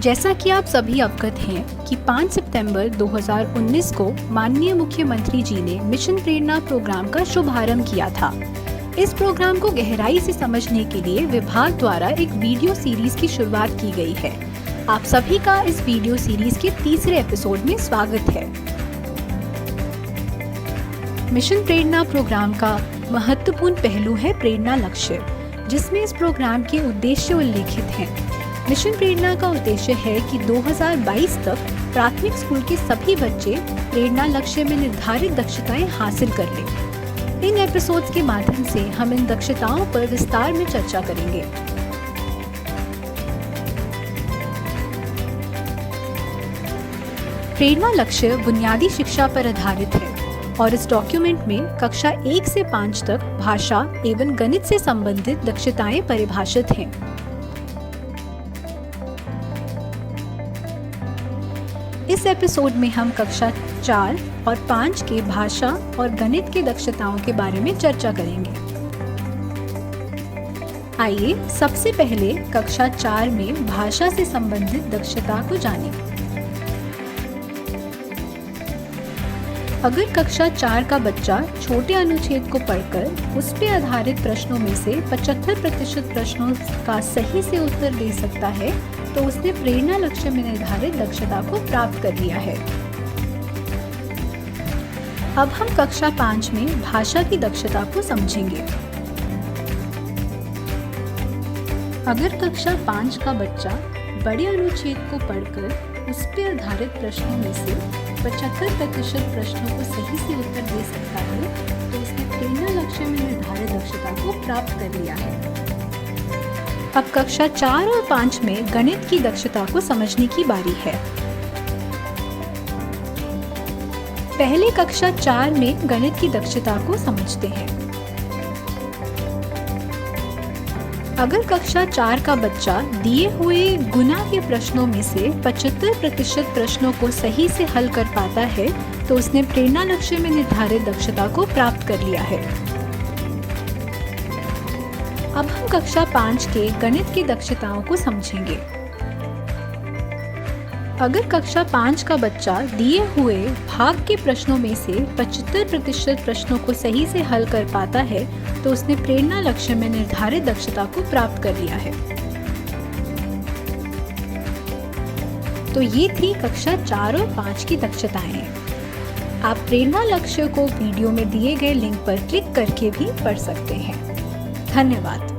जैसा कि आप सभी अवगत हैं कि 5 सितंबर 2019 को माननीय मुख्यमंत्री जी ने मिशन प्रेरणा प्रोग्राम का शुभारंभ किया था। इस प्रोग्राम को गहराई से समझने के लिए विभाग द्वारा एक वीडियो सीरीज की शुरुआत की गई है। आप सभी का इस वीडियो सीरीज के तीसरे एपिसोड में स्वागत है। मिशन प्रेरणा प्रोग्राम का महत्वपूर्ण पहलू है प्रेरणा लक्ष्य, जिसमें इस प्रोग्राम के उद्देश्य उल्लेखित हैं। मिशन प्रेरणा का उद्देश्य है कि 2022 तक प्राथमिक स्कूल के सभी बच्चे प्रेरणा लक्ष्य में निर्धारित दक्षताएं हासिल कर लें। इन एपिसोड्स के माध्यम से हम इन दक्षताओं पर विस्तार में चर्चा करेंगे। प्रेरणा लक्ष्य बुनियादी शिक्षा पर आधारित है और इस डॉक्यूमेंट में कक्षा 1 से 5 तक भाषा एवं गणित से संबंधित दक्षताएं परिभाषित हैं। इस एपिसोड में हम कक्षा 4 और 5 के भाषा और गणित की दक्षताओं के बारे में चर्चा करेंगे। आइए सबसे पहले कक्षा 4 में भाषा से संबंधित दक्षता को जानें। अगर कक्षा 4 का बच्चा छोटे अनुच्छेद को पढ़कर उस पर आधारित प्रश्नों में से 75% प्रश्नों का सही से उत्तर दे सकता है तो उसने प्रेरणा लक्ष्य में निर्धारित दक्षता को प्राप्त कर लिया है। अब हम कक्षा 5 में भाषा की दक्षता को समझेंगे। अगर कक्षा 5 का बच्चा बड़े अनुच्छेद को पढ़कर उस पर आधारित प्रश्नों में से 75% प्रश्नों को सही से उत्तर दे सकता है तो उसने प्रेरणा लक्ष्य में निर्धारित दक्षता को प्राप्त कर लिया है। अब कक्षा 4 और 5 में गणित की दक्षता को समझने की बारी है। पहले कक्षा 4 में गणित की दक्षता को समझते हैं। अगर कक्षा 4 का बच्चा दिए हुए गुणा के प्रश्नों में से 75% प्रश्नों को सही से हल कर पाता है तो उसने प्रेरणा लक्ष्य में निर्धारित दक्षता को प्राप्त कर लिया है। अब हम कक्षा 5 के गणित की दक्षताओं को समझेंगे। अगर कक्षा 5 का बच्चा दिए हुए भाग के प्रश्नों में से 75% प्रश्नों को सही से हल कर पाता है तो उसने प्रेरणा लक्ष्य में निर्धारित दक्षता को प्राप्त कर लिया है। तो ये थी कक्षा 4 और 5 की दक्षताएं। आप प्रेरणा लक्ष्य को वीडियो में दिए गए लिंक पर क्लिक करके भी पढ़ सकते हैं। धन्यवाद।